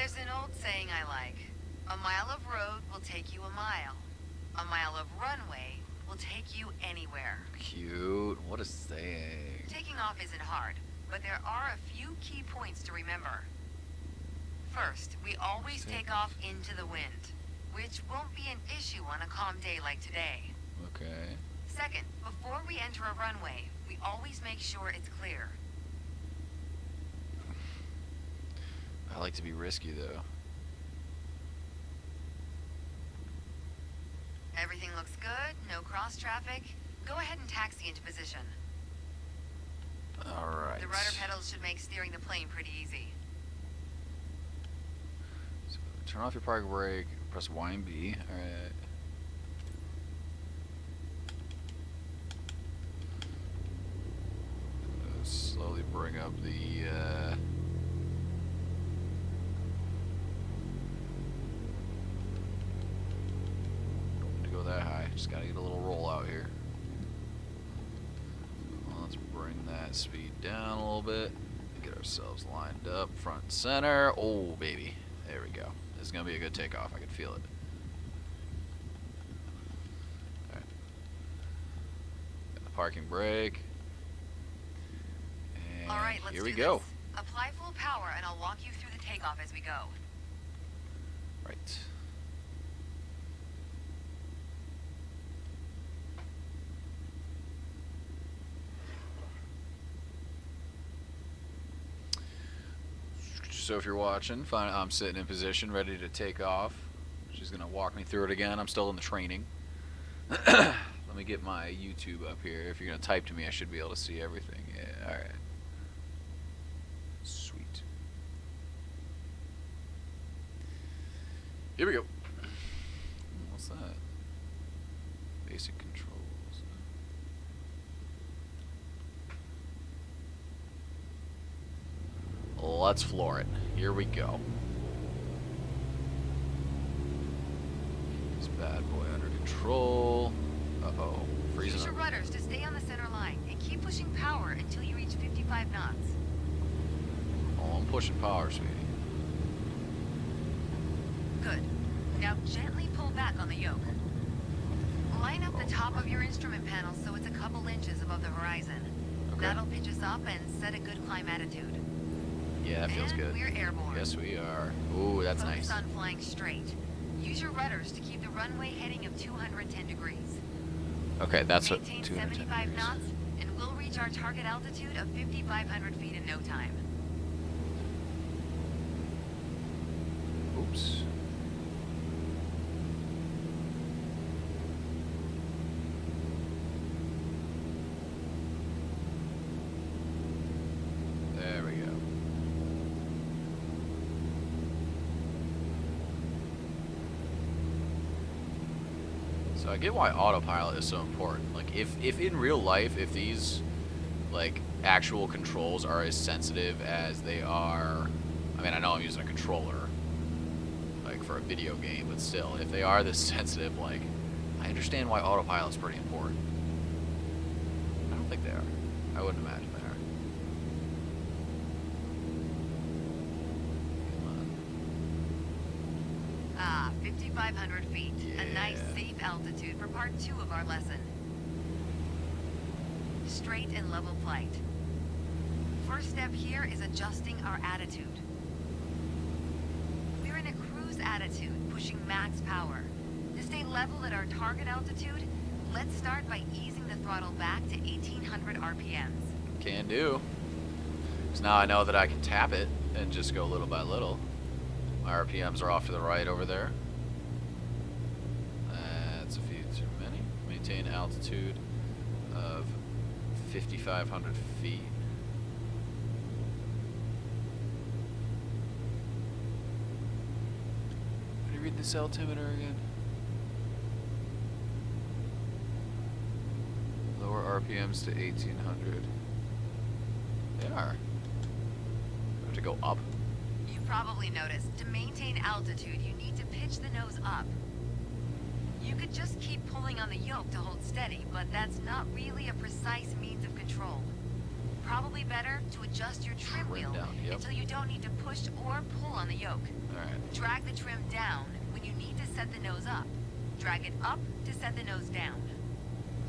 There's an old saying I like. A mile of road will take you a mile. A mile of runway will take you anywhere. Cute. What a saying. Taking off isn't hard, but there are a few key points to remember. First, we always take off into the wind, which won't be an issue on a calm day like today. Okay. Second, before we enter a runway, we always make sure it's clear. I like to be risky, though. Everything looks good, no cross traffic. Go ahead and taxi into position. Alright. The rudder pedals should make steering the plane pretty easy. So turn off your parking brake, press Y and B. Alright. Slowly bring up the don't need to go that high. Just gotta get a little roll out here. Well, let's bring that speed down a little bit. Get ourselves lined up, front and center. Oh baby, there we go. This is gonna be a good takeoff. I can feel it. All right. Got the parking brake. All right, let's here we do go. this. Apply full power and I'll walk you through the takeoff as we go. Right. So if you're watching, I'm sitting in position, ready to take off. She's gonna walk me through it again. I'm still in the training. Let me get my YouTube up here. If you're gonna type to me, I should be able to see everything. Yeah, all right. Sweet. Here we go. What's that? Basic controls. Let's floor it. Here we go. This bad boy under control. Uh-oh. Freezing Use your up. rudders to stay on the center line and keep pushing power until you reach 55 knots. Oh, I'm pushing power, sweetie. Good. Now gently pull back on the yoke. Line up the top of your instrument panel so it's a couple inches above the horizon. Okay. That'll pitch us up and set a good climb attitude. Yeah, that feels And good. we're airborne. Yes, we are. Ooh, that's Focus nice. on flying straight. Use your rudders to keep the runway heading of 210 degrees. Okay, that's what. Maintain 210 75 degrees. knots, and we'll reach our target altitude of 5,500 feet in no time. Oops. There we go. So I get why autopilot is so important. Like if in real life, if these like actual controls are as sensitive as they are, I mean I know I'm using a controller like for a video game, but still, if they are this sensitive, like I understand why autopilot's pretty important. I don't think they are. I wouldn't imagine they are. Come on. Ah, 5,500 feet. Yeah. A nice, safe altitude for part 2 of our lesson. Straight and level flight. First step here is adjusting our attitude. We're in a cruise attitude, pushing max power. To stay level at our target altitude, let's start by easing the throttle back to 1,800 RPMs. Can do. So now I know that I can tap it and just go little by little. My RPMs are off to the right over there. That's a few too many. Maintain altitude of 5,500 feet. How do you read this altimeter again? Lower RPMs to 1,800. They are. I have to go up. You probably noticed, to maintain altitude, you need to pitch the nose up. You could just keep pulling on the yoke to hold steady, but that's not really a precise means of control. probably better to adjust your trim wheel down, yep. until you don't need to push or pull on the yoke. Alright. Drag the trim down when you need to set the nose up. Drag it up to set the nose down.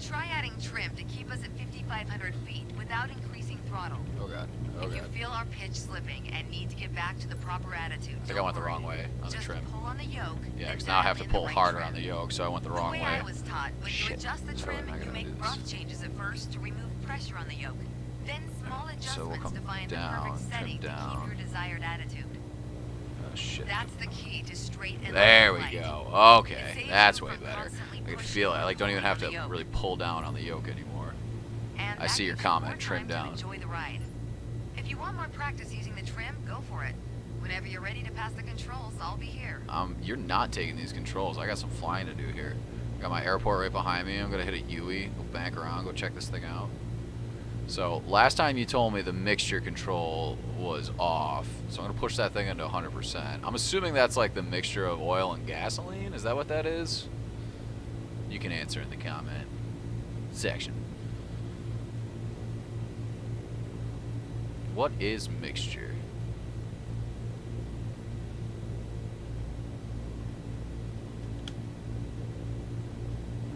Try adding trim to keep us at 5,500 feet without increasing throttle. Oh god. Oh If you god. feel our pitch slipping and need to get back to the proper attitude, I think I went the wrong way on the just trim. pull on the yoke. Yeah, and because now I have dial to in the pull right harder trim. on the yoke, so I went the wrong The way way. I was taught, when you Shit. adjust the Sorry, trim, I'm not you gonna make do this. rough changes at first to remove pressure on the yoke. Then small So we'll adjustments come to find down, the perfect trim setting to down. keep your desired attitude. Oh shit. That's the key to straight and There we level light. go. It Okay, saves that's you way from better. constantly I can pushing feel it. I or like don't even pulling have on to the yoke. really pull down on the yoke anymore. And I that see your gives you comment, more trim time to down. enjoy the ride. If you want more practice using the trim, go for it. Whenever you're ready to pass the controls, I'll be here. You're not taking these controls. I got some flying to do here. Got my airport right behind me. I'm gonna hit a UE, go bank around, go check this thing out. So last time you told me the mixture control was off, so I'm gonna push that thing into 100%. I'm assuming that's like the mixture of oil and gasoline. Is that what that is? You can answer in the comment section. What is mixture?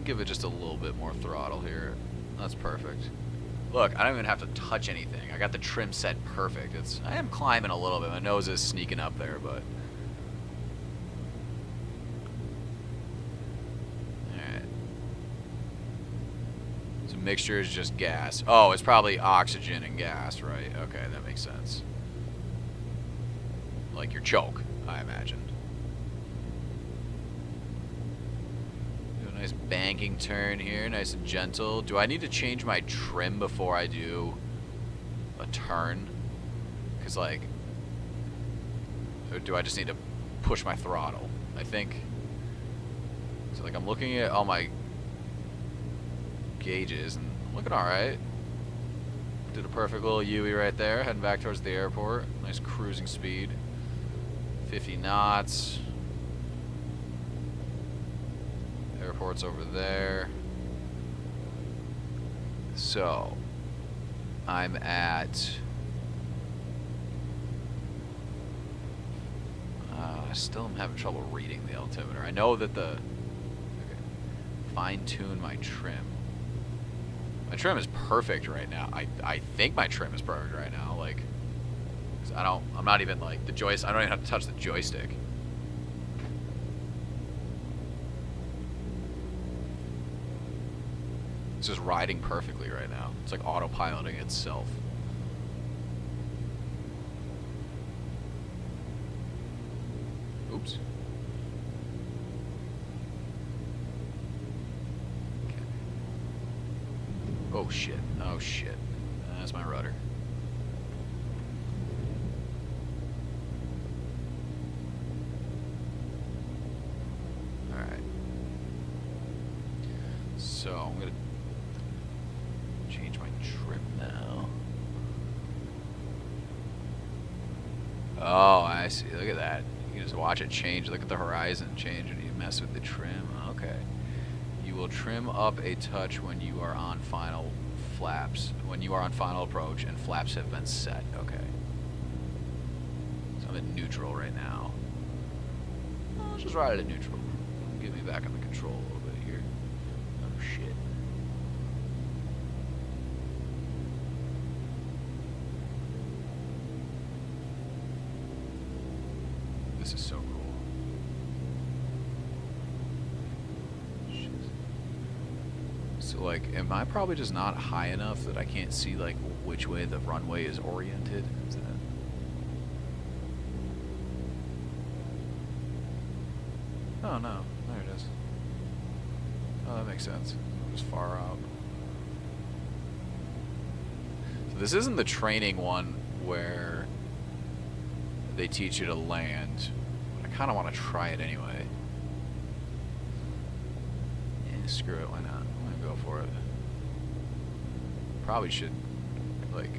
Give it just a little bit more throttle here. That's perfect. Look, I don't even have to touch anything. I got the trim set perfect. I am climbing a little bit. My nose is sneaking up there, but alright. So mixture is just gas. Oh, it's probably oxygen and gas, right? Okay, that makes sense. Like your choke, I imagined. Nice banking turn here, nice and gentle. Do I need to change my trim before I do a turn? Because, like, or do I just need to push my throttle? I think. So, like, I'm looking at all my gauges and I'm looking alright. Did a perfect little UE right there, heading back towards the airport. Nice cruising speed. 50 knots. Airport's over there. So I'm at I still am having trouble reading the altimeter. I know that the fine-tune my trim. My trim is perfect right now. I think my trim is perfect right now. Like, 'cause I'm not even like the joystick. I don't even have to touch the joystick. It's just riding perfectly right now. It's like autopiloting itself. Oops. Okay. Oh shit. Oh shit. That's my rudder. Alright. So I'm gonna change my trim now. Oh, I see. Look at that. You can just watch it change. Look at the horizon change when you mess with the trim. Okay. You will trim up a touch when you are on final flaps. When you are on final approach and flaps have been set. Okay. So I'm in neutral right now. Let's just ride it at neutral. Get me back on the control a little bit here. Oh shit. This is so cool. Shit. So like, am I probably just not high enough that I can't see like which way the runway is oriented? Is that... Oh no, there it is. Oh, that makes sense. I'm just far out. So this isn't the training one where they teach you to land. I kind of want to try it anyway. Yeah, screw it, why not? I'm gonna go for it. Probably should, like,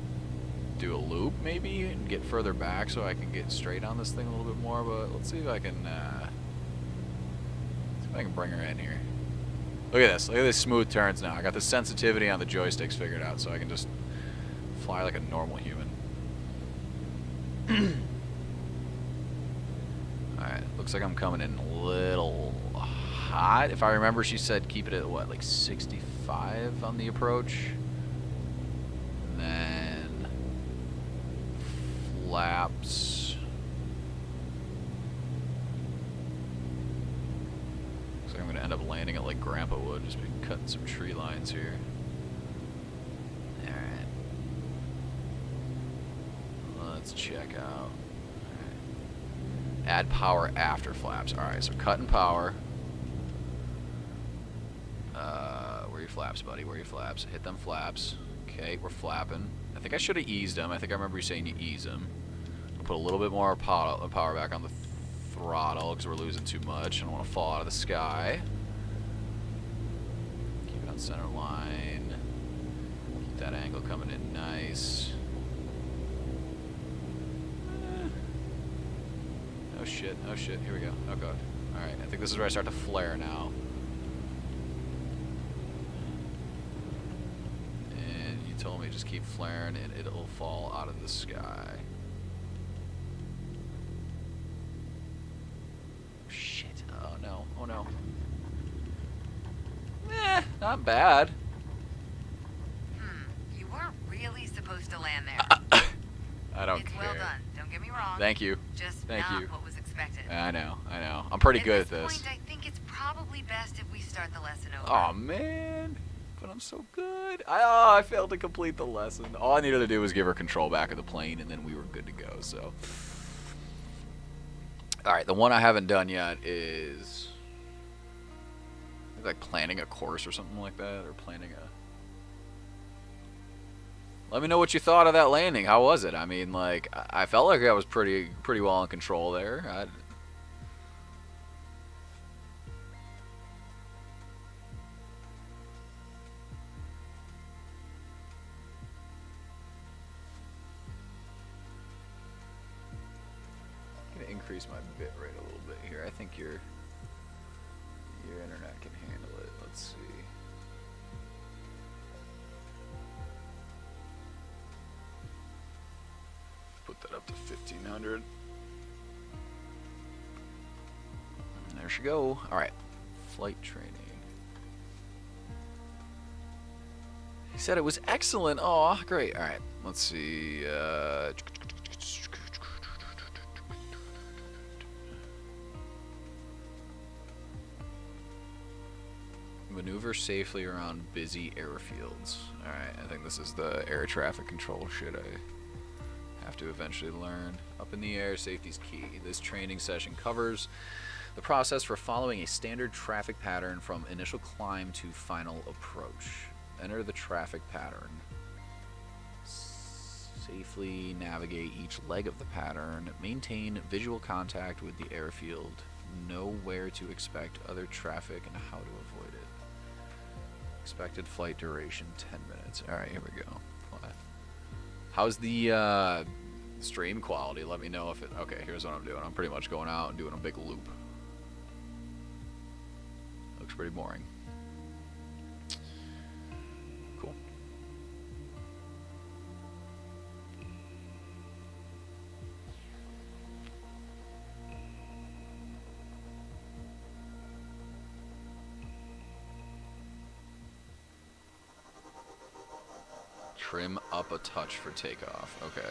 do a loop maybe and get further back so I can get straight on this thing a little bit more, but let's see if I can, bring her in here. Look at this smooth turns now. I got the sensitivity on the joysticks figured out so I can just fly like a normal human. Alright, looks like I'm coming in a little hot. If I remember, she said keep it at, what, like 65 on the approach? And then flaps. Looks like I'm going to end up landing it like Grandpa would, just be cutting some tree lines here. Alright. Let's check out. Add power after flaps. Alright, so cutting power. Where are your flaps, buddy? Where are your flaps? Hit them flaps. Okay, we're flapping. I think I should have eased them. I think I remember you saying you ease them. Put a little bit more power back on the throttle because we're losing too much. I don't want to fall out of the sky. Keep it on center line. Keep that angle coming in nice. Oh shit, oh shit, here we go. Oh god. Alright, I think this is where I start to flare now. And you told me just keep flaring and it'll fall out of the sky. Shit, oh no, oh no. Eh, not bad. You weren't really supposed to land there. I don't It's care. well done. Don't get me wrong. Thank you. Just Thank not you. what was expected. I know. I'm pretty good at this this. point, I think it's probably best if we start the lesson over. Oh man, but I'm so good. I failed to complete the lesson. All I needed to do was give her control back of the plane, and then we were good to go. So, all right, the one I haven't done yet is like planning a course or something like that, or planning a. Let me know what you thought of that landing. How was it? I mean, like, I felt like I was pretty well in control there. Increase my bit rate a little bit here. I think your internet can handle it. Let's see. Put that up to 1500. And there she go. All right, flight training. He said it was excellent. Oh, great. All right, let's see. Maneuver safely around busy airfields. Alright, I think this is the air traffic control shit I have to eventually learn. Up in the air, safety's key. This training session covers the process for following a standard traffic pattern from initial climb to final approach. Enter the traffic pattern. Safely navigate each leg of the pattern. Maintain visual contact with the airfield. Know where to expect other traffic and how to avoid it. Expected flight duration 10 minutes. Alright, here we go. How's the stream quality? Let me know if it... Okay, here's what I'm doing. I'm pretty much going out and doing a big loop. Looks pretty boring. Cool. Trim up a touch for takeoff. Okay.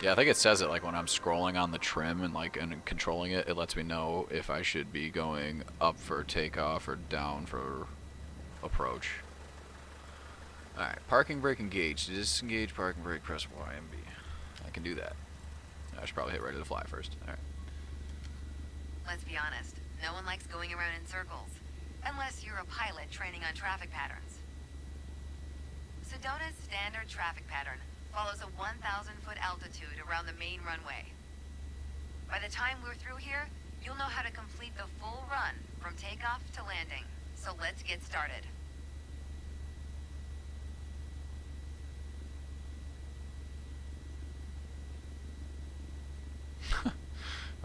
Yeah, I think it says it like when I'm scrolling on the trim and like and controlling it, it lets me know if I should be going up for takeoff or down for approach. Alright, parking brake engaged. To disengage parking brake, press Y and B. I can do that. I should probably hit ready to fly first. Alright. Let's be honest. No one likes going around in circles. Unless you're a pilot training on traffic patterns. Sedona's standard traffic pattern follows a 1,000-foot altitude around the main runway. By the time we're through here, you'll know how to complete the full run from takeoff to landing. So let's get started.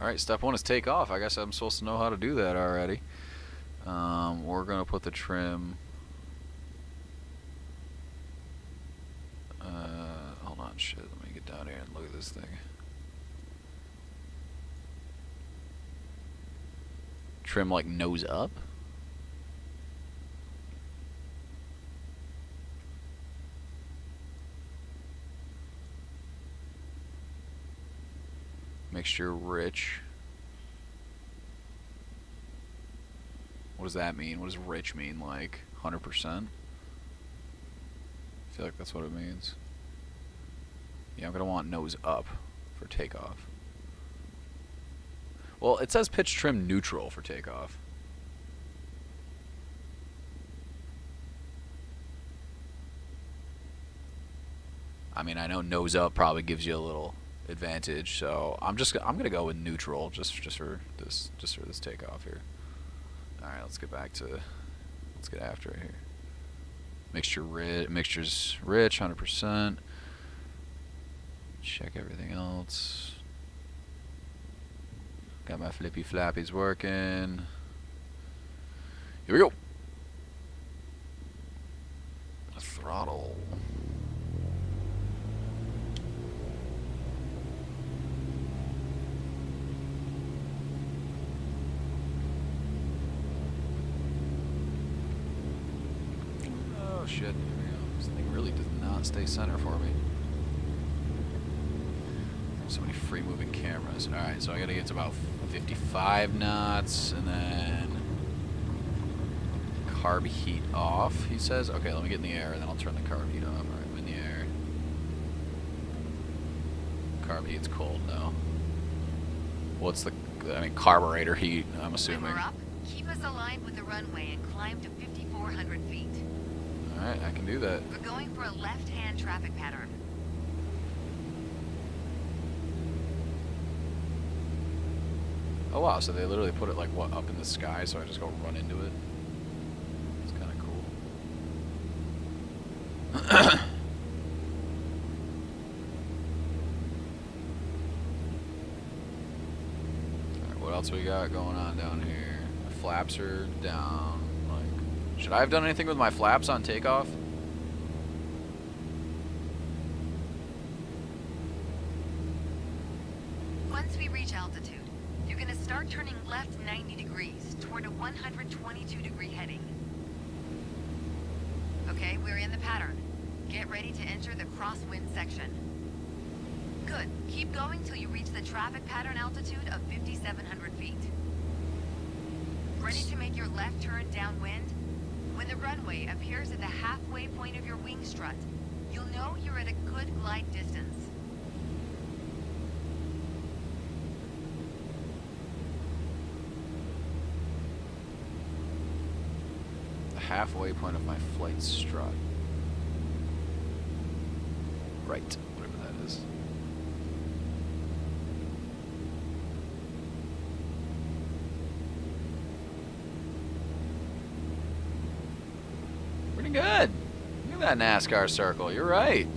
Alright, step one is take off. I guess I'm supposed to know how to do that already. We're going to put the trim... shit, let me get down here and look at this thing. Trim like nose up? Mixture rich. What does that mean? What does rich mean? Like 100%? I feel like that's what it means. Yeah, I'm gonna want nose up for takeoff. Well, it says pitch trim neutral for takeoff. I mean, I know nose up probably gives you a little advantage, so I'm gonna go with neutral just for this takeoff here. All right, let's get after it here. Mixture's rich, 100%. Check everything else. Got my flippy flappies working. Here we go. Throttle. Oh shit, here we go. This thing really does not stay center for me. So many free moving cameras. Alright, so I gotta get to about 55 knots and then carb heat off, he says. Okay, let me get in the air and then I'll turn the carb heat off. Alright, I'm in the air. Carb heat's cold now. What's the, I mean, carburetor heat, I'm assuming. When we're up, keep us aligned with the runway and climb to 5,400 feet. Alright, I can do that. We're going for a left-hand traffic pattern. Oh wow, so they literally put it like, what, up in the sky, so I just go run into it? It's kind of cool. Alright, what else we got going on down here? The flaps are down. Like, should I have done anything with my flaps on takeoff? Once we reach altitude, you're gonna start turning left 90 degrees toward a 122 degree heading. Okay, we're in the pattern. Get ready to enter the crosswind section. Good. Keep going till you reach the traffic pattern altitude of 5,700 feet. Ready to make your left turn downwind? When the runway appears at the halfway point of your wing strut, you'll know you're at a good glide distance. Halfway point of my flight strut. Right, whatever that is. Pretty good. Look at that NASCAR circle. You're right.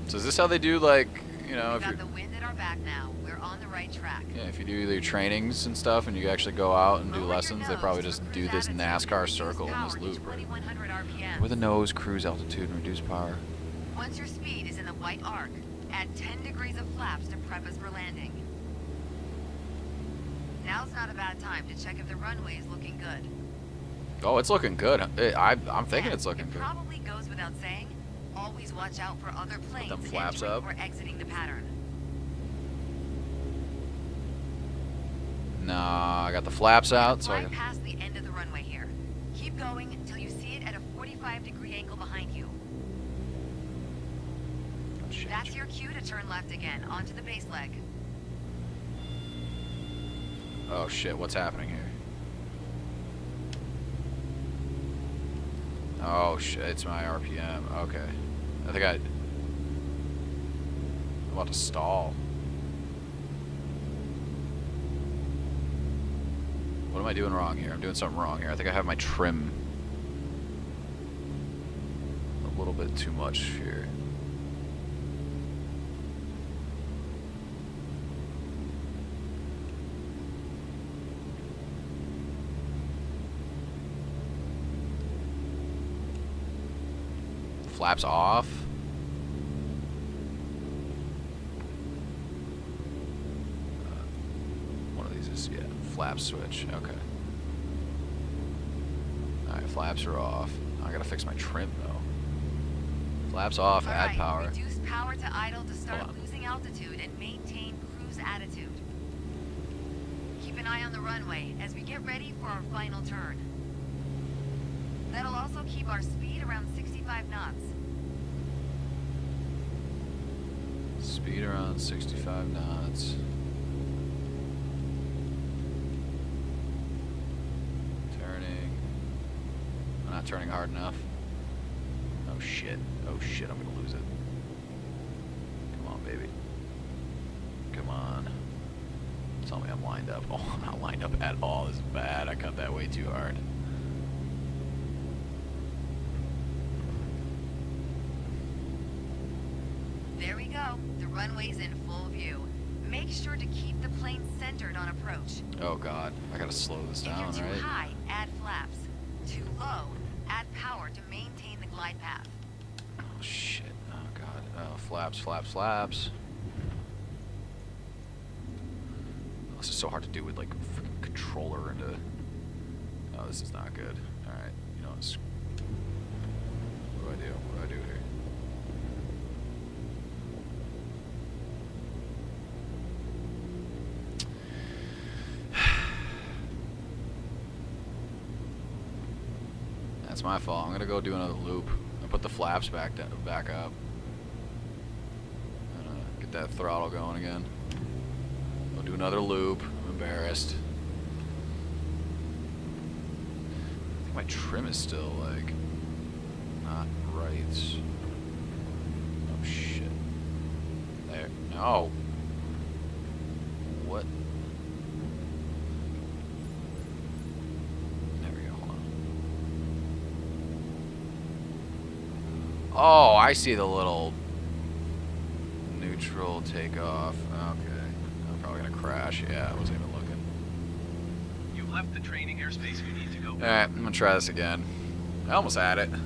So is this how they do, like, you know, We if got you're... the wind at our back now. We're on the right track. Yeah, if you do your trainings and stuff and you actually go out and do Lower your lessons, they nose probably to just cruise do this altitude NASCAR and reduce circle in power this to loop, right? 2,100 RPM. With a nose, cruise altitude, and reduce power. Once your speed is in the white arc, add 10 degrees of flaps to prep us for landing. Now's not a bad time to check if the runway is looking good. Oh, it's looking good. I'm thinking it's looking It good. probably goes without saying, always watch out for other planes them flaps entering up. or exiting the pattern. Nah, I got the flaps out, so I Fly can... past the end of the runway here. Keep going until you see it at a 45-degree angle behind you. Oh, shit. That's your cue to turn left again, onto the base leg. Oh shit, what's happening here? Oh shit, it's my RPM. Okay. I think I'm about to stall. What am I doing wrong here? I'm doing something wrong here. I think I have my trim a little bit too much here. Flaps off. One of these is, yeah, flap switch. Okay. Alright, flaps are off. I gotta fix my trim though. Flaps off, add Alright, power. reduce power to idle to start Hold on. losing altitude and maintain cruise attitude. Keep an eye on the runway as we get ready for our final turn. That'll also keep our speed around 65 knots. Speed around 65 knots. Turning. I'm not turning hard enough. Oh shit. Oh shit, I'm gonna lose it. Come on, baby. Come on. Tell me I'm lined up. Oh, I'm not lined up at all. This is bad. I cut that way too hard. There we go. The runway's in full view. Make sure to keep the plane centered on approach. Oh god. I gotta slow this down, If you're too right? high, add flaps. Too low, add power to maintain the glide path. Oh shit. Oh god. Oh, flaps, flaps, flaps. This is so hard to do with like a freaking controller and a... Oh, this is not good. Alright, you know, it's... What do I do? What do I do here? That's my fault. I'm gonna go do another loop and put the flaps back up. Get that throttle going again. I'll do another loop. I'm embarrassed. I think my trim is still like not right. Oh shit. There. No. What? There we go. Hold on. Oh, I see the little neutral takeoff. Okay. I'm probably gonna crash. Yeah, I wasn't even looking. You left the training airspace you need to go. Alright, I'm gonna try this again. I almost had it. I'm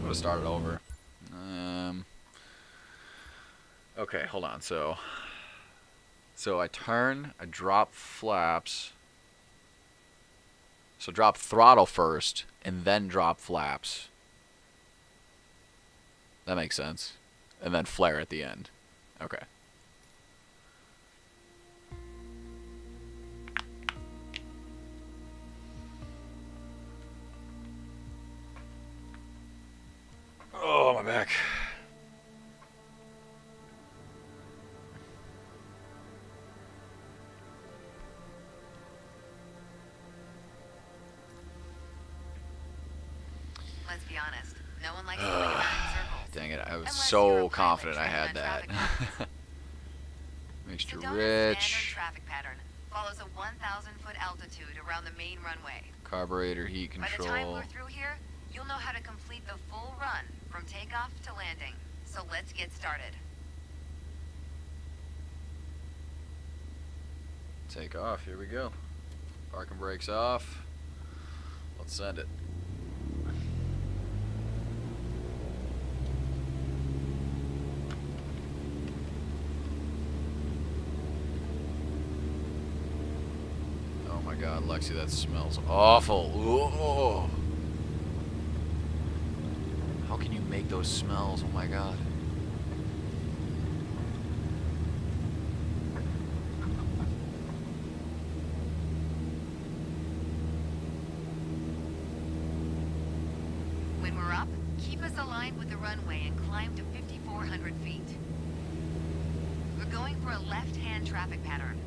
gonna start it over. Okay, hold on. So I turn, I drop flaps. So drop throttle first, and then drop flaps. That makes sense. And then flare at the end. Okay. Oh, my back. Let's be honest. No one likes going around in circles. Dang it, I was Unless you're so a pilot confident I trained had on that. traffic Mixture Sedona's rich. standard traffic pattern follows a 1,000-foot altitude around the main runway. Carburetor heat By the time control. we're through here, you'll know how to complete the full run from takeoff to landing. So let's get started. Take off, here we go. Parking brakes off. Let's send it. Oh my god, Lexi, that smells awful. Ooh. How can you make those smells? Oh my god. When we're up, keep us aligned with the runway and climb to 5,400 feet. We're going for a left-hand traffic pattern.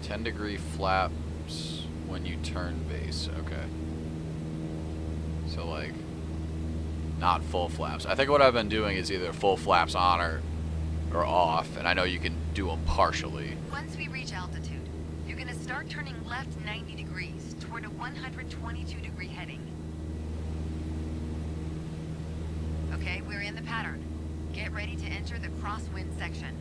.10-degree flaps when you turn base. Okay. So like, not full flaps. I think what I've been doing is either full flaps on or off, and I know you can do them partially. Once we reach altitude, you're gonna start turning left 90 degrees toward a 122-degree heading. Okay, we're in the pattern. Get ready to enter the crosswind section.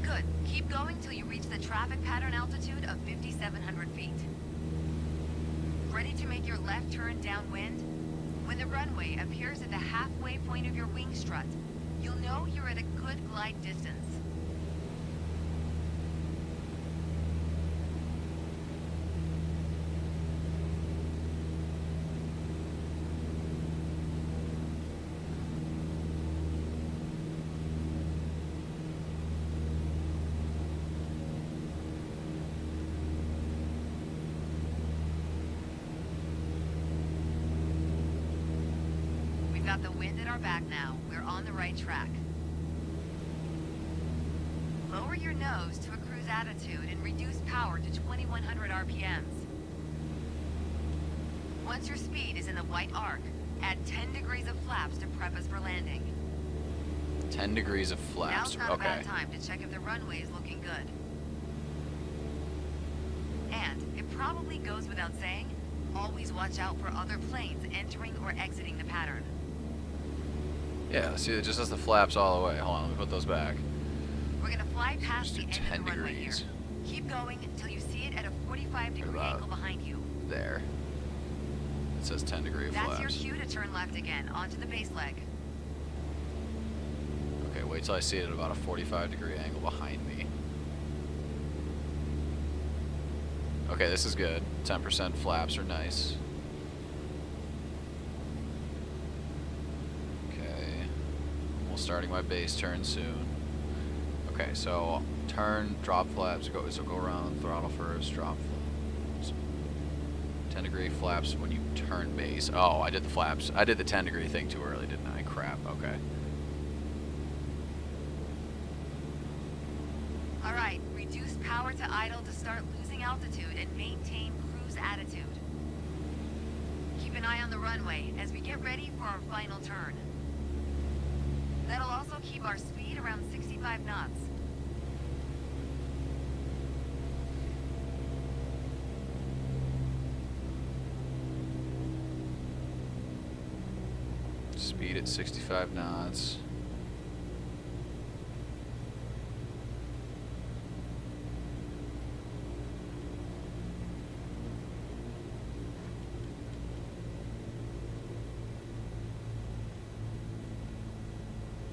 Good. Keep going till you reach the traffic pattern altitude of 5,700 feet. Ready to make your left turn downwind? When the runway appears at the halfway point of your wing strut, you'll know you're at a good glide distance. We've got the wind at our back now. We're on the right track. Lower your nose to a cruise attitude and reduce power to 2,100 RPMs. Once your speed is in the white arc, add 10 degrees of flaps to prep us for landing. 10 degrees of flaps. Now's not a Okay. bad time to check if the runway is looking good. And it probably goes without saying, always watch out for other planes entering or exiting the pattern. Yeah, see, it just has the flaps all the way. Hold on, let me put those back. We're gonna fly past the Just do end of the 10 runway here. degrees. Keep going until you see it at a 45-degree about angle behind you. There. It says 10 degree That's flaps. your cue to turn left again, onto the base leg. Okay, wait till I see it at about a 45-degree angle behind me. Okay, this is good. 10% flaps are nice. Okay. Almost starting my base turn soon. Okay, so turn, drop flaps, so go around, throttle first, drop flaps. 10 degree flaps when you turn base. Oh, I did the flaps. I did the 10 degree thing too early, didn't I? Crap, okay. Alright, reduce power to idle to start losing altitude and maintain cruise attitude. Keep an eye on the runway as we get ready for our final turn. That'll also keep our speed around 65 knots. Speed at 65 knots.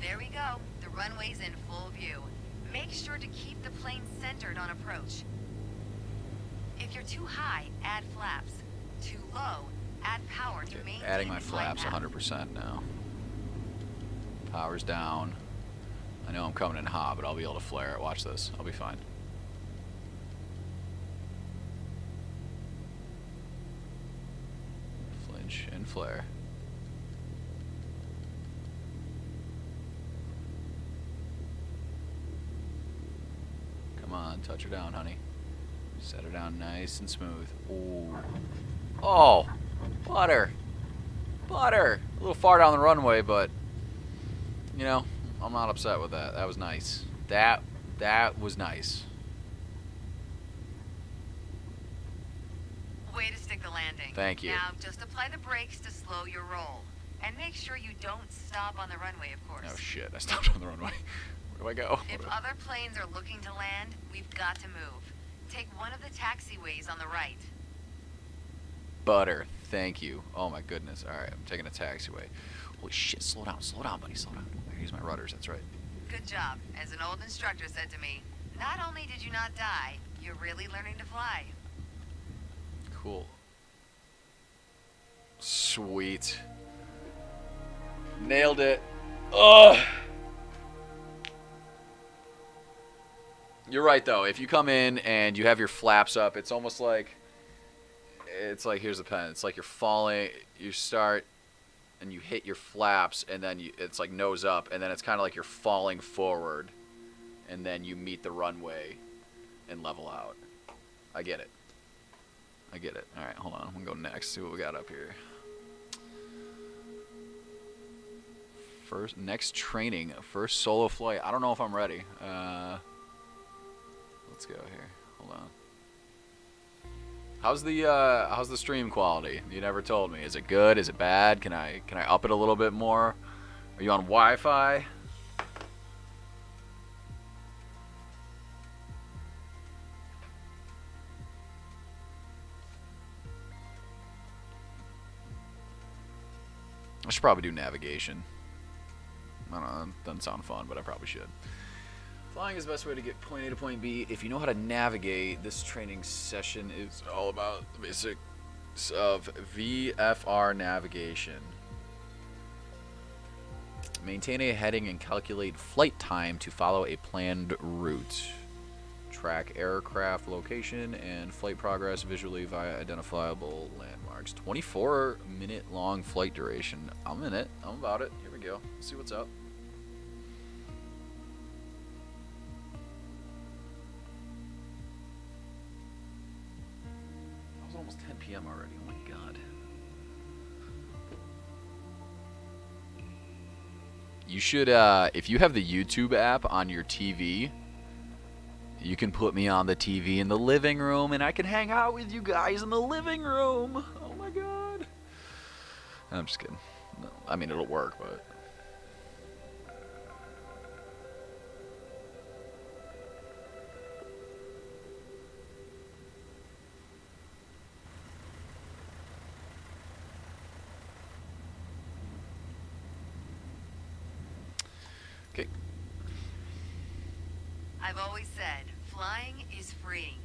There we go. The runway's in full view. Make sure to keep the plane centered on approach. If you're too high, add flaps. Too low, add power to maintain Adding my the glide flaps path. 100% now. Power's down. I know I'm coming in hot, but I'll be able to flare it. Watch this. I'll be fine. Flinch and flare. Come on, touch her down, honey. Set her down nice and smooth. Ooh. Oh, butter. Butter. A little far down the runway, but you know, I'm not upset with that. That was nice. That was nice. Way to stick the landing. Thank you. Now, just apply the brakes to slow your roll. And make sure you don't stop on the runway, of course. Oh shit, I stopped on the runway. Where do I go? If other planes are looking to land, we've got to move. Take one of the taxiways on the right. Butter. Thank you. Oh my goodness. Alright, I'm taking a taxiway. Holy shit, slow down, buddy, slow down. I use my rudders, that's right. Good job. As an old instructor said to me, not only did you not die, you're really learning to fly. Cool. Sweet. Nailed it. Ugh. You're right though. If you come in and you have your flaps up, it's almost like here's the pen. It's like you're falling. You start and you hit your flaps, and then it's like nose up, and then it's kind of like you're falling forward, and then you meet the runway and level out. I get it. I get it. All right, hold on. I'm gonna go next. See what we got up here. Next training, first solo flight. I don't know if I'm ready. Let's go here. Hold on. How's the stream quality? You never told me. Is it good? Is it bad? Can I up it a little bit more? Are you on Wi-Fi? I should probably do navigation. I don't know, it doesn't sound fun, but I probably should. Flying is the best way to get point A to point B. If you know how to navigate, this training session is all about the basics of VFR navigation. Maintain a heading and calculate flight time to follow a planned route. Track aircraft location and flight progress visually via identifiable landmarks. 24-minute long flight duration. I'm in it. I'm about it. Here we go. Let's see what's up. It was almost 10 p.m. already. Oh my god. You should, if you have the YouTube app on your TV, you can put me on the TV in the living room, and I can hang out with you guys in the living room. Oh my god. I'm just kidding. No, I mean, it'll work, but... Okay. I've always said, flying is freeing.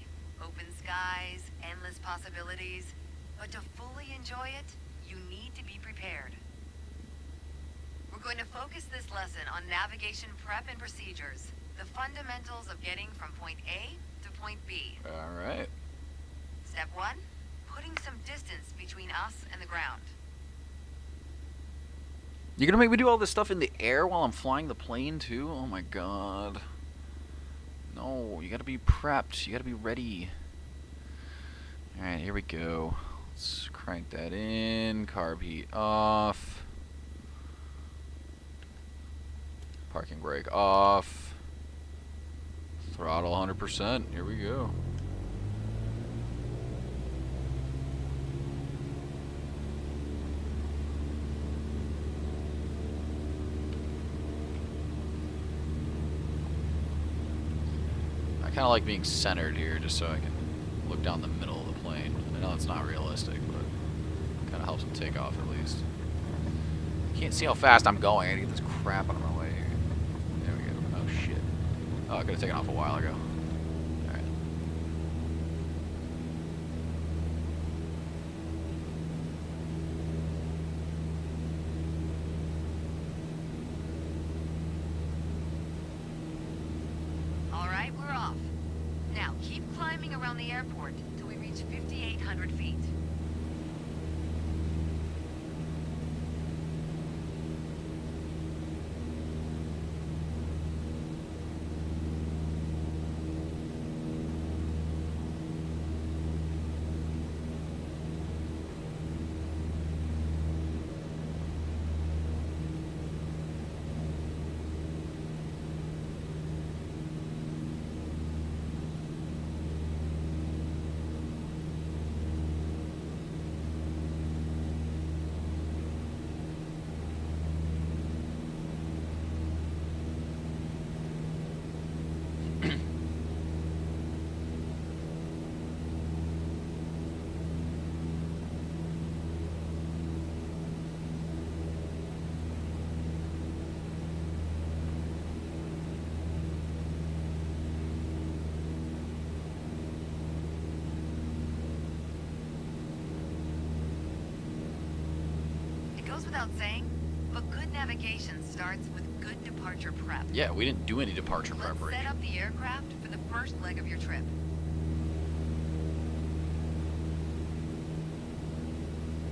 Open skies, endless possibilities. But to fully enjoy it, you need to be prepared. We're going to focus this lesson on navigation prep and procedures. The fundamentals of getting from point A to point B. Alright. Step 1, putting some distance between us and the ground. You're gonna make me do all this stuff in the air while I'm flying the plane, too? Oh my god. No, you gotta be prepped. You gotta be ready. Alright, here we go. Let's crank that in. Carb heat off. Parking brake off. Throttle 100%. Here we go. I kind of like being centered here just so I can look down the middle of the plane. I know it's not realistic, but it kind of helps them take off at least. Can't see how fast I'm going. I gotta get this crap out of my way here. There we go. Oh shit. Oh, I could have taken off a while ago. Alright. Alright, we're off. Now, keep climbing around the airport till we reach 5,800 feet. It goes without saying, but good navigation starts with good departure prep. Yeah, we didn't do any departure Let's preparation. set up the aircraft for the first leg of your trip.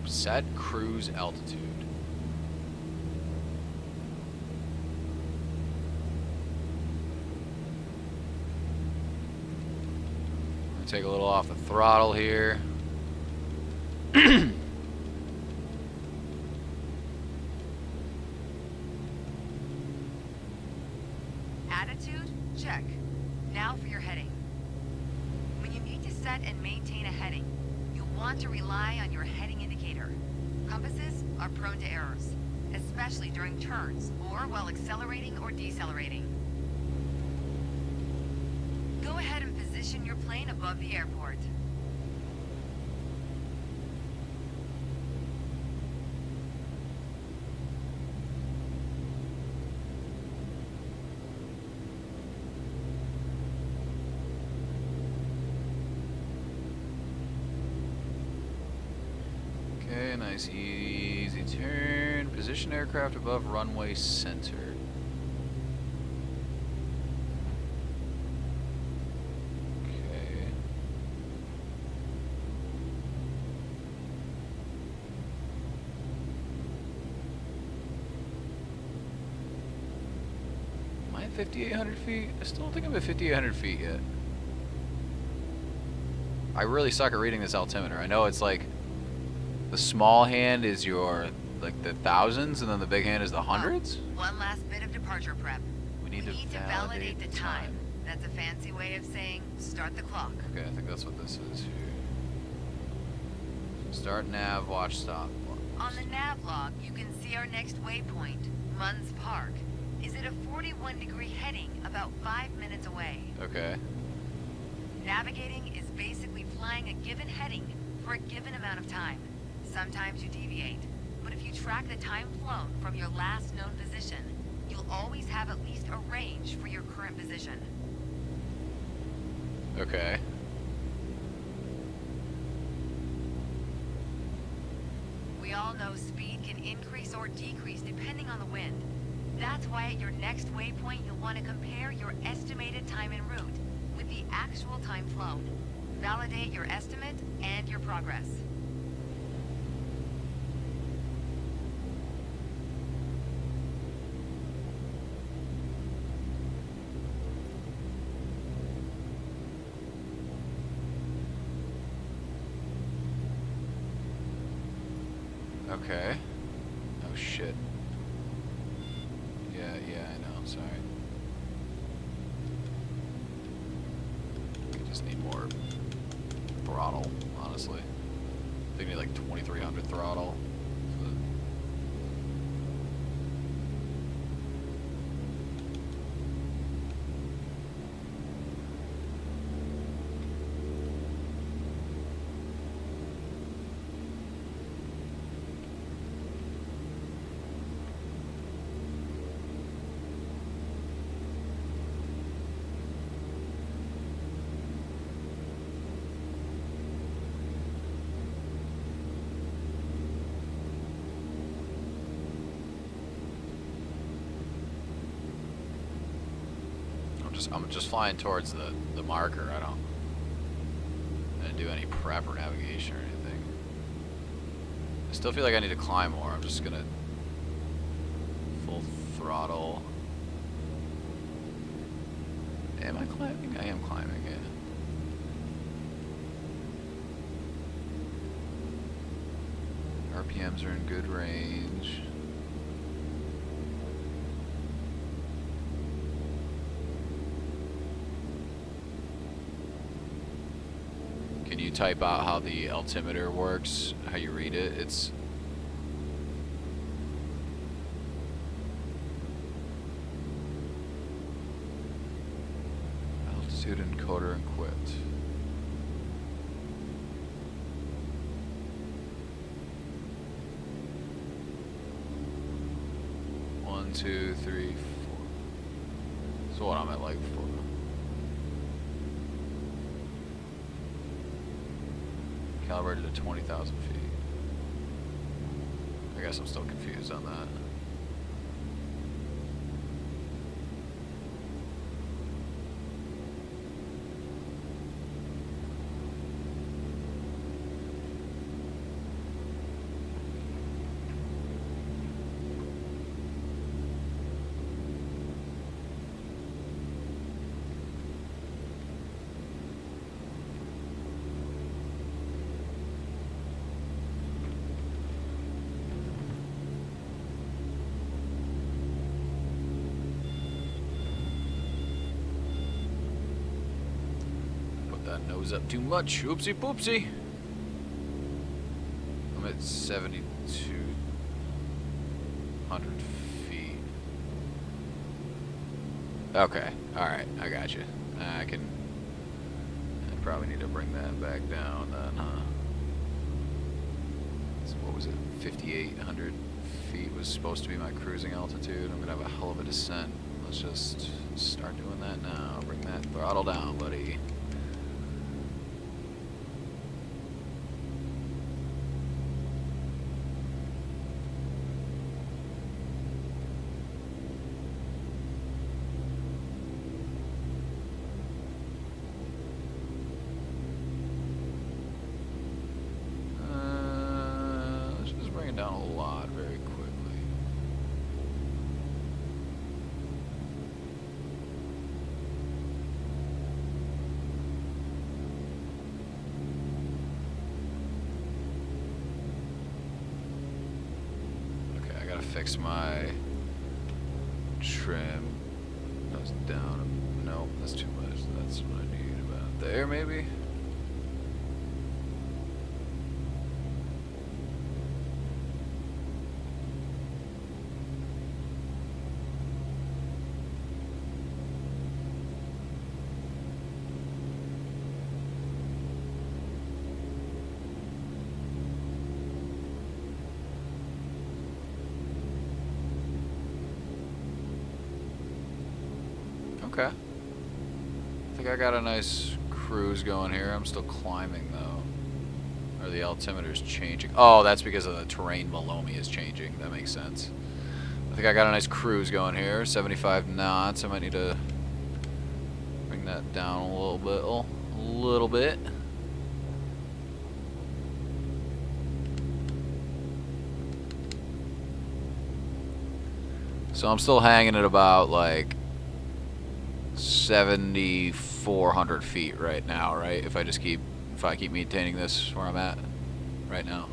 Set cruise altitude. Take a little off the throttle here. Attitude? Check. Now for your heading. When you need to set and maintain a heading, you'll want to rely on your heading indicator. Compasses are prone to errors. especially during turns or while accelerating or decelerating. Go ahead and position your plane above the airport. Okay, nice easy turn. Position aircraft above runway center. Okay. Am I at 5,800 feet? I still don't think I'm at 5,800 feet yet. I really suck at reading this altimeter. I know it's like the small hand is your, like, the thousands, and then the big hand is the hundreds? One last bit of departure prep. We need to validate the time. That's a fancy way of saying start the clock. Okay, I think that's what this is here. Start nav, watch stop. On the nav log, you can see our next waypoint, Munns Park, is at a 41-degree heading about 5 minutes away. Okay. Navigating is basically flying a given heading for a given amount of time. Sometimes you deviate, but if you track the time flown from your last known position, you'll always have at least a range for your current position. Okay. We all know speed can increase or decrease depending on the wind. That's why at your next waypoint, you'll want to compare your estimated time en route with the actual time flown. Validate your estimate and your progress. Okay. Oh shit. Yeah, I know, I'm sorry. I just need more throttle, honestly. I think I need like 2300 throttle. I'm just flying towards the marker. I don't do any prep or navigation or anything. I still feel like I need to climb more. I'm just gonna full throttle. Am I climbing? I am climbing, yeah. RPMs are in good range. Can you type out how the altimeter works, how you read it? It's altitude encoder equipped. One, two, three, four. So what, I'm at like 4. Calibrated at 20,000 feet. I guess I'm still confused on that. Nose up too much. Oopsie poopsie. I'm at 72. 100 feet. Okay, alright, I got you. I probably need to bring that back down then, huh? So what was it? 5,800 feet was supposed to be my cruising altitude. I'm gonna have a hell of a descent. Let's just start doing that now. Bring that throttle down, buddy. Let's just bring it down a lot very quickly. Okay, I gotta fix my trim. That's down. No, that's too much. That's what I need about there, maybe. Okay. I think I got a nice cruise going here. I'm still climbing though. Or the altimeter's changing. Oh, that's because of the terrain below me is changing. That makes sense. I think I got a nice cruise going here. 75 knots. I might need to bring that down a little bit. A little bit. So I'm still hanging at about like 7,400 feet right now, right? If I keep maintaining this where I'm at right now.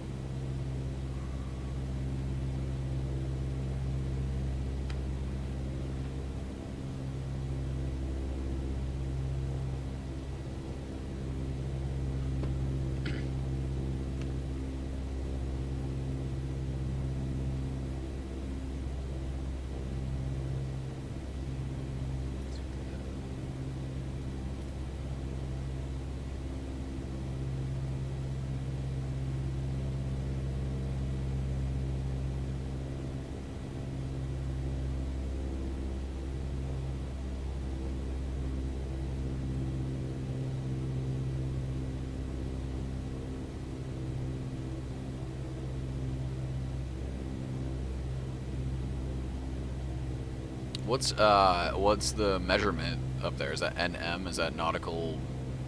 What's the measurement up there? Is that NM? Is that nautical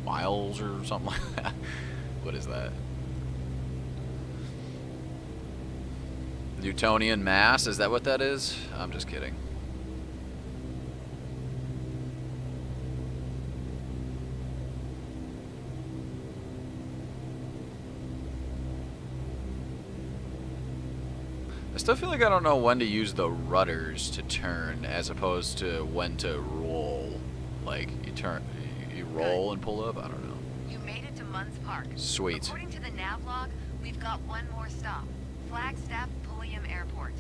miles or something like that? What is that? Newtonian mass? Is that what that is? I'm just kidding. I still feel like I don't know when to use the rudders to turn as opposed to when to roll. Like, you roll and pull up? I don't know. You made it to Munns Park. Sweet. According to the nav log, we've got one more stop. Flagstaff Pulliam Airport.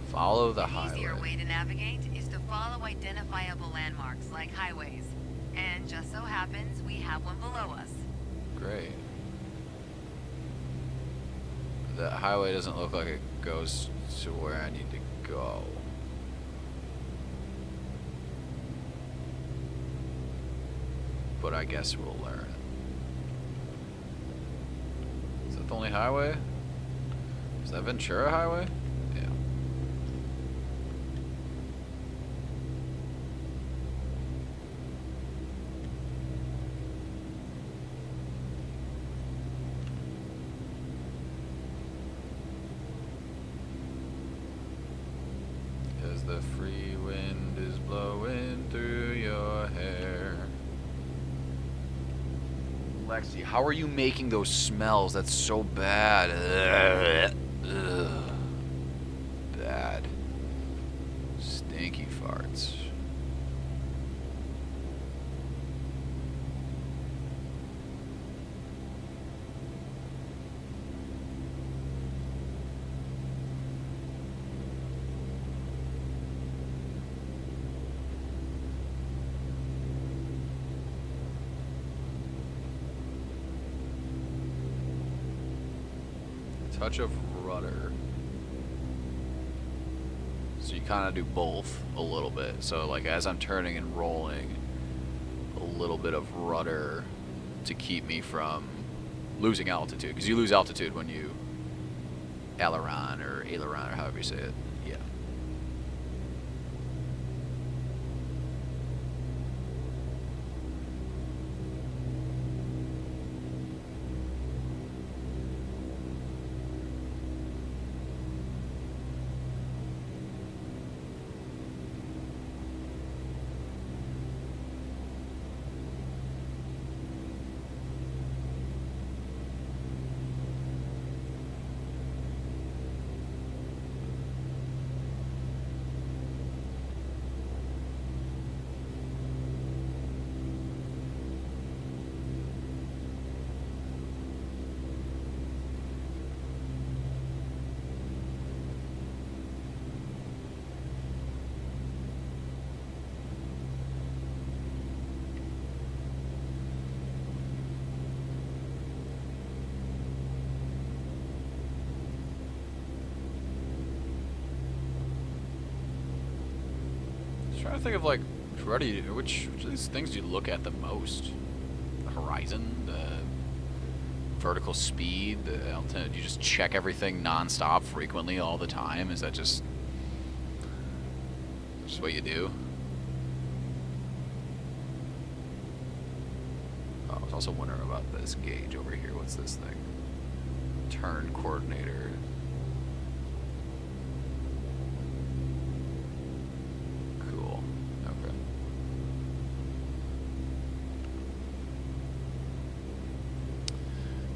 Follow the An easier highway. way to navigate is to follow identifiable landmarks like highways. And just so happens we have one below us. Great. The highway doesn't look like it goes to where I need to go. But I guess we'll learn. Is that the only highway? Is that Ventura Highway? Yeah. As the free wind is blowing through your hair. Lexi, how are you making those smells? That's so bad. Ugh. Bad. Stinky farts. Touch of rudder. So you kind of do both a little bit. So like as I'm turning and rolling, a little bit of rudder to keep me from losing altitude. Because you lose altitude when you aileron or however you say it. Yeah. Trying to think of like which of these things do you look at the most? The horizon, the vertical speed, the altitude. Do you just check everything nonstop, frequently, all the time? Is that just what you do? Oh, I was also wondering about this gauge over here. What's this thing? Turn coordinator.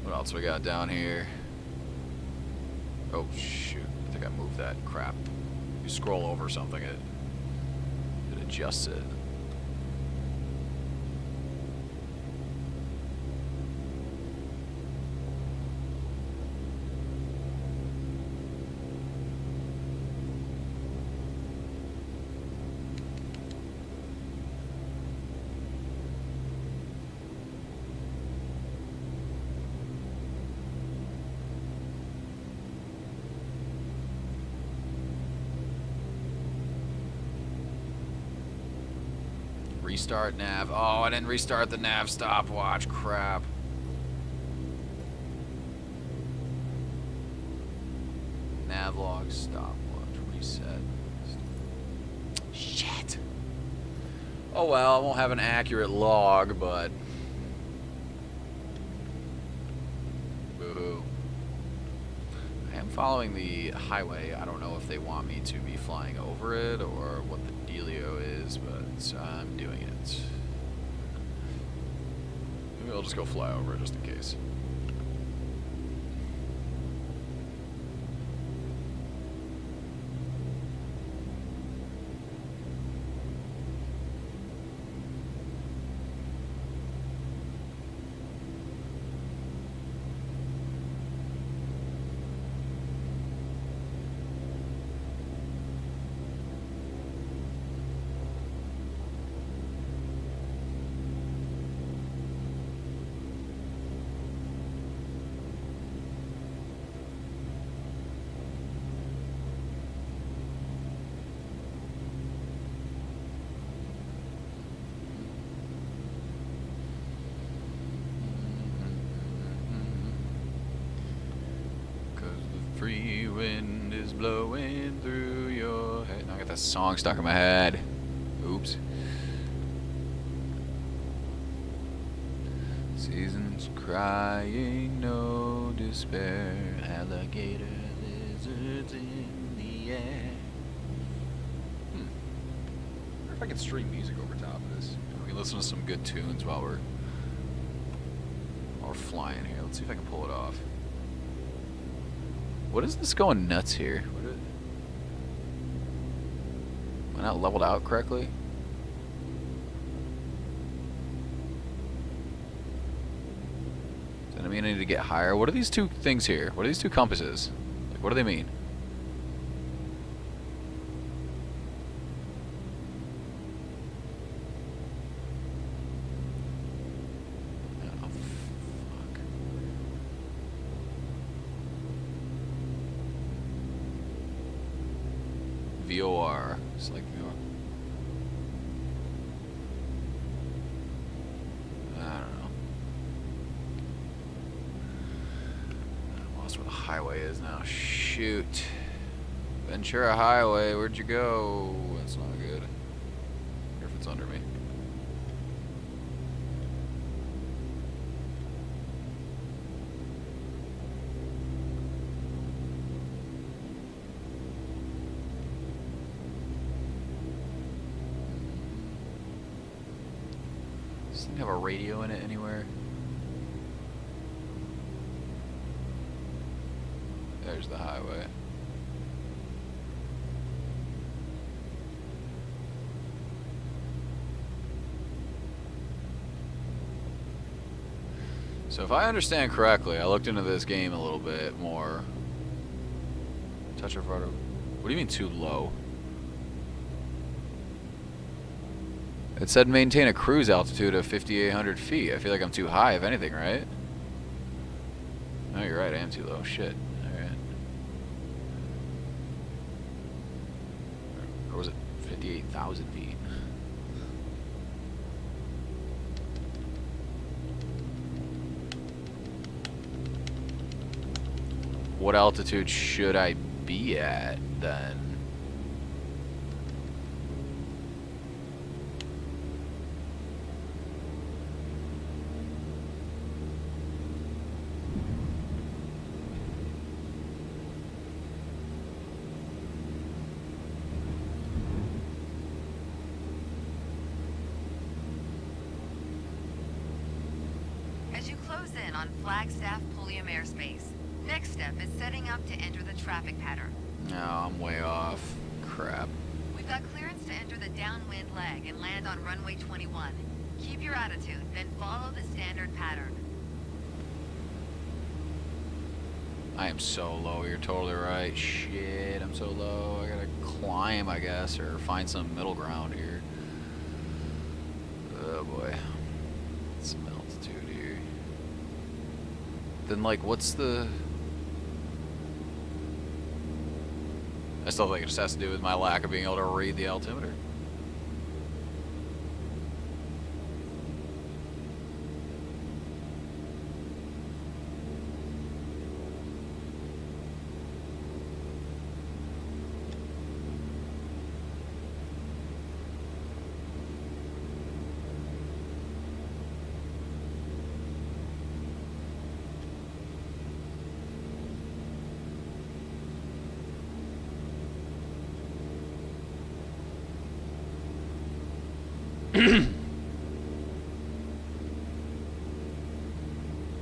What else we got down here? Oh shoot, I think I moved that crap. You scroll over something, it adjusts it. Restart nav. Oh, I didn't restart the nav stopwatch. Crap. Nav log stopwatch reset. Shit. Oh well, I won't have an accurate log, but boo-hoo. I am following the highway. I don't know if they want me to be flying over it or what the dealio is, but I'm doing it. Maybe I'll just go fly over it just in case. Free wind is blowing through your head. Now I got that song stuck in my head. Oops. Seasons crying, no despair. Alligator lizards in the air. I wonder if I can stream music over top of this. We can listen to some good tunes while we're flying here. Let's see if I can pull it off. What is this going nuts here? Am I not leveled out correctly? Does that mean I need to get higher? What are these two things here? What are these two compasses? Like, what do they mean? VOR. Select VOR. I don't know. I lost where the highway is now. Shoot. Ventura Highway, where'd you go? That's not good. I wonder if it's under me. Does this thing have a radio in it anywhere? There's the highway. So if I understand correctly, I looked into this game a little bit more. Touch of rudder. What do you mean too low? It said maintain a cruise altitude of 5,800 feet. I feel like I'm too high, if anything, right? No, you're right. I am too low. Shit. All right. Or was it 58,000 feet? What altitude should I be at then? As you close in on Flagstaff Pulliam airspace, next step is setting up to enter the traffic pattern. No, I'm way off. Crap. We've got clearance to enter the downwind leg and land on runway 21. Keep your attitude, then follow the standard pattern. I am so low. You're totally right. Shit, I'm so low. I gotta climb, I guess, or find some middle ground here. Oh boy. Some altitude here. Then, like, what's the... I still think it just has to do with my lack of being able to read the altimeter.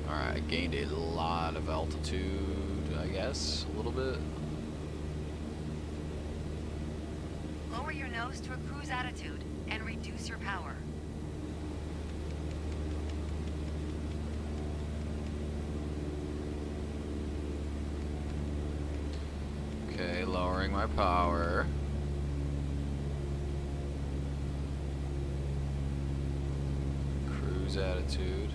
Alright, I gained a lot of altitude, I guess, a little bit. Lower your nose to a cruise attitude and reduce your power. Okay, lowering my power. Cruise attitude.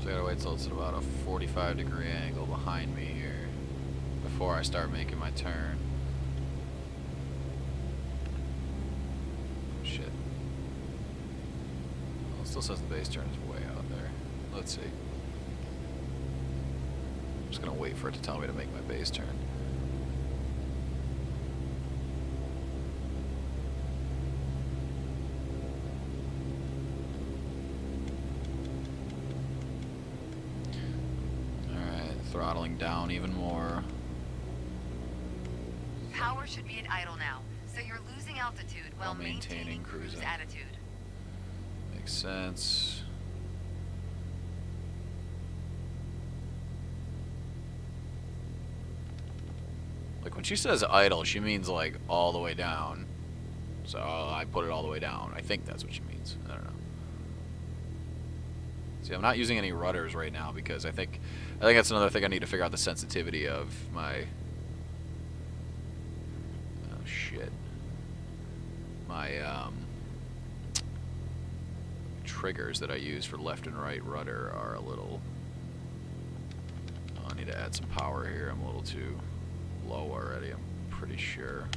So I gotta wait till it's at about a 45-degree angle behind me here before I start making my turn. Shit. Well, it still says the base turn is way out there. Let's see. I'm just gonna wait for it to tell me to make my base turn. Throttling down even more. Power should be at idle now, so you're losing altitude while maintaining cruise attitude. Makes sense. Like when she says idle, she means like all the way down. So I put it all the way down. I think that's what she means. I don't know. See, I'm not using any rudders right now because I think that's another thing I need to figure out the sensitivity of my. Oh shit. My triggers that I use for left and right rudder are a little. Oh, I need to add some power here. I'm a little too low already. I'm pretty sure.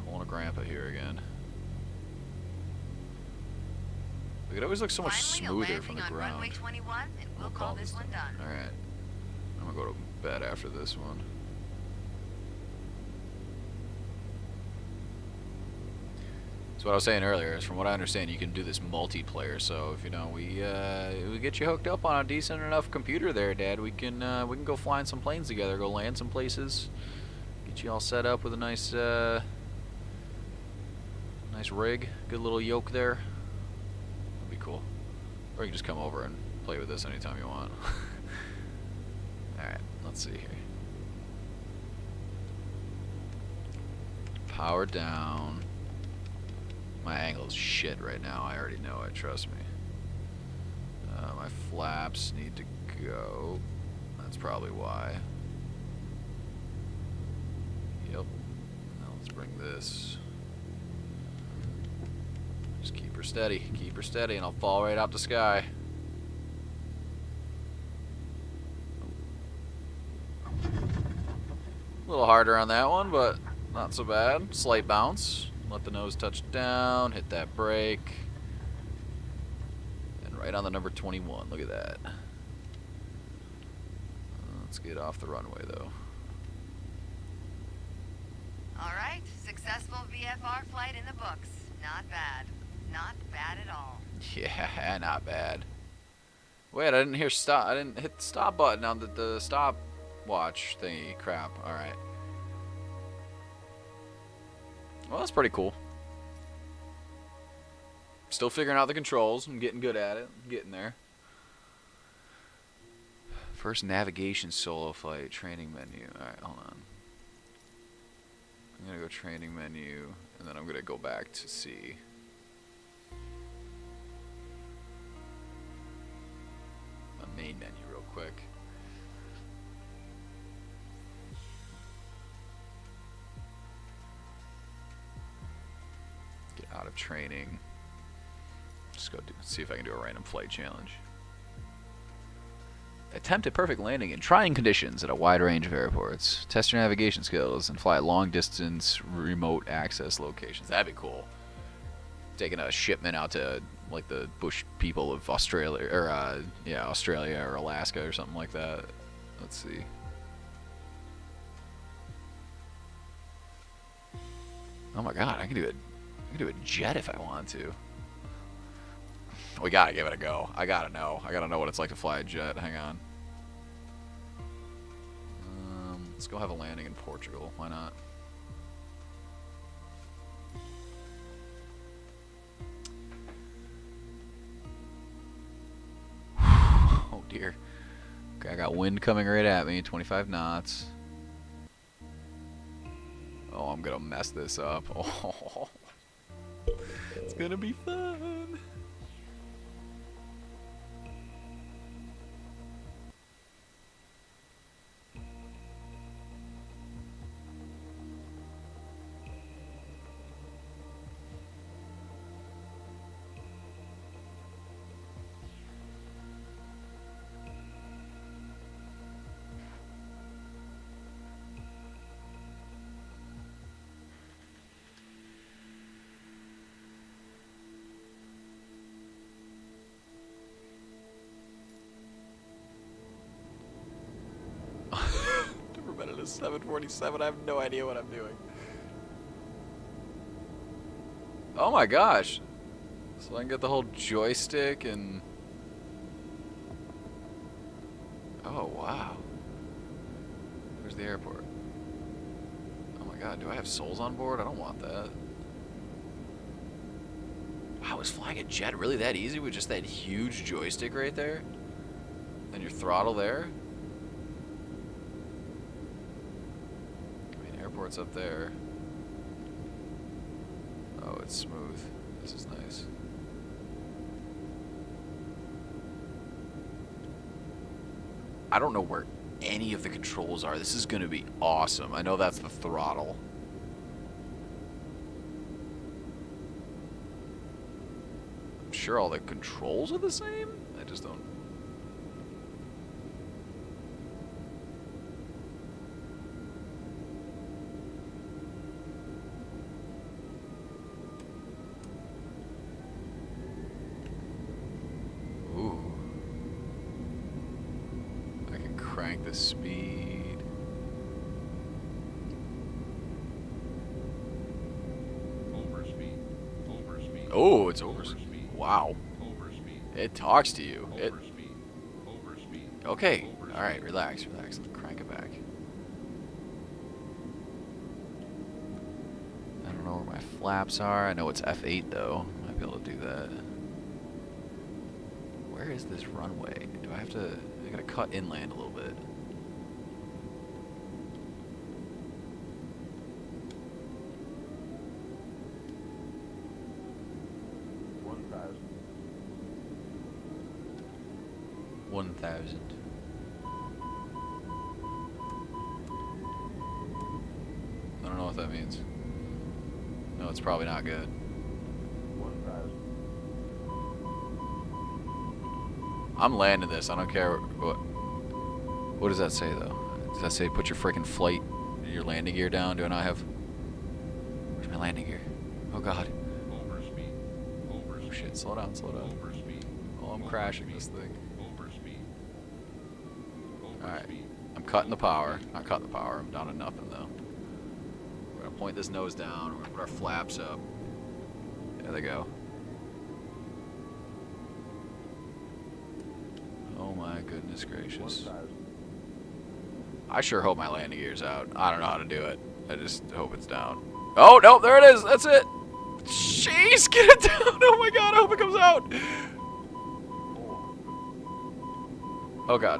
Pulling a grandpa here again. Look, it always looks so much Finally, smoother from the on ground. runway 21, and we'll call this one done. All right. I'm gonna go to bed after this one. So what I was saying earlier is, from what I understand, you can do this multiplayer. So if we get you hooked up on a decent enough computer there, Dad, we can go flying some planes together, go land some places, get you all set up with a nice nice rig, good little yoke there. That'd be cool. Or you can just come over and play with this anytime you want. All right, let's see here. Power down. My angle is shit right now. I already know it. Trust me. My flaps need to go. That's probably why. Yep. Now let's bring this. Just keep her steady. Keep her steady, and I'll fall right out the sky. A little harder on that one, but not so bad. Slight bounce. Let the nose touch down, hit that brake. And right on the number 21. Look at that. Let's get off the runway, though. All right, successful VFR flight in the books. Not bad. Not bad at all. Yeah, not bad. Wait, I didn't hear stop. I didn't hit the stop button on the stop watch thingy. Crap. All right. Well, that's pretty cool. Still figuring out the controls. I'm getting good at it. I'm getting there. First navigation solo flight training menu. Alright, hold on. I'm going to go training menu, and then I'm going to go back to see. The main menu real quick. Out of training. Just go see if I can do a random flight challenge. Attempt a perfect landing in trying conditions at a wide range of airports. Test your navigation skills and fly long distance remote access locations. That'd be cool. Taking a shipment out to like the bush people of Australia, or Australia or Alaska or something like that. Let's see. Oh my god, I can do it. I can do a jet if I want to. We gotta give it a go. I gotta know. I gotta know what it's like to fly a jet. Hang on. Let's go have a landing in Portugal. Why not? Oh dear. Okay, I got wind coming right at me. 25 knots. Oh, I'm gonna mess this up. Oh. It's gonna be fun. Never been in a 747. I have no idea what I'm doing. Oh my gosh. So I can get the whole joystick and... Oh wow. Where's the airport? Oh my god, do I have souls on board? I don't want that. Wow, is flying a jet really that easy with just that huge joystick right there? And your throttle there? airport's up there. Oh, it's smooth. This is nice. I don't know where any of the controls are. This is going to be awesome. I know that's the throttle. I'm sure all the controls are the same. I just don't. Ooh. I can crank the speed. Overspeed. Overspeed. Oh, it's over. Overspeed. Wow. Overspeed. It talks to you. It. Overspeed. Overspeed. Okay. Overspeed. All right. Relax. Relax. Let's crank it back. I don't know where my flaps are. I know it's F8 though. Might be able to do that. Where is this runway? Do I have to? I gotta cut inland a little bit. One thousand. I don't know what that means. No, it's probably not good. I'm landing this. I don't care what. What does that say though? Does that say put your freaking flight, your landing gear down? Do I not have? Where's my landing gear? Oh God. Overspeed. Oh Overspeed. shit! Slow down. Slow down. Overspeed. Oh, I'm crashing this thing. Overspeed. All right. Overspeed. I'm cutting the power. Not cutting the power. I'm down to nothing though. We're gonna point this nose down. We're gonna put our flaps up. There they go. Oh my goodness gracious. I sure hope my landing gear's out. I don't know how to do it. I just hope it's down. Oh, no, there it is. That's it. Jeez, get it down. Oh my God, I hope it comes out. Oh God.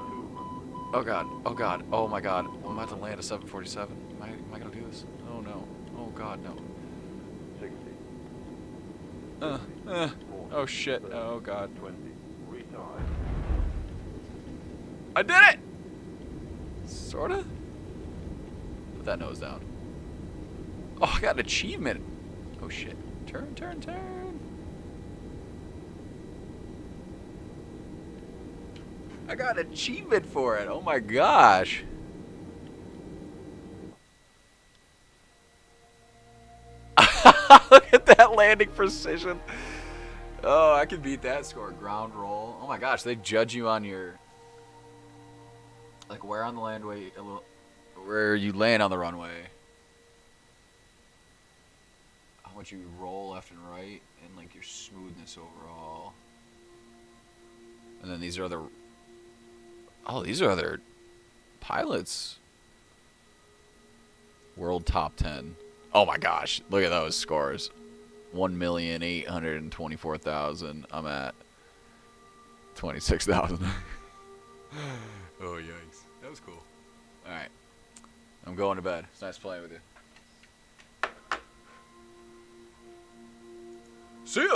Oh God. Oh God. Oh my God. I'm about to land a 747. Am I going to do this? Oh no. Oh God, no. 60. Oh shit. Oh God. 20. Retard. I did it! Sorta? Put that nose down. Oh, I got an achievement. Oh shit. Turn, turn, turn. I got an achievement for it. Oh my gosh. Look at that landing precision. Oh, I can beat that score. Ground roll. Oh my gosh, they judge you on your... Like where on the landway, where you land on the runway, how much you roll left and right, and like your smoothness overall. And then these are other. Oh, these are other pilots. World top 10. Oh my gosh! Look at those scores. 1,824,000. I'm at 26,000. Oh, yikes. That was cool. Alright. I'm going to bed. It's nice playing with you. See ya!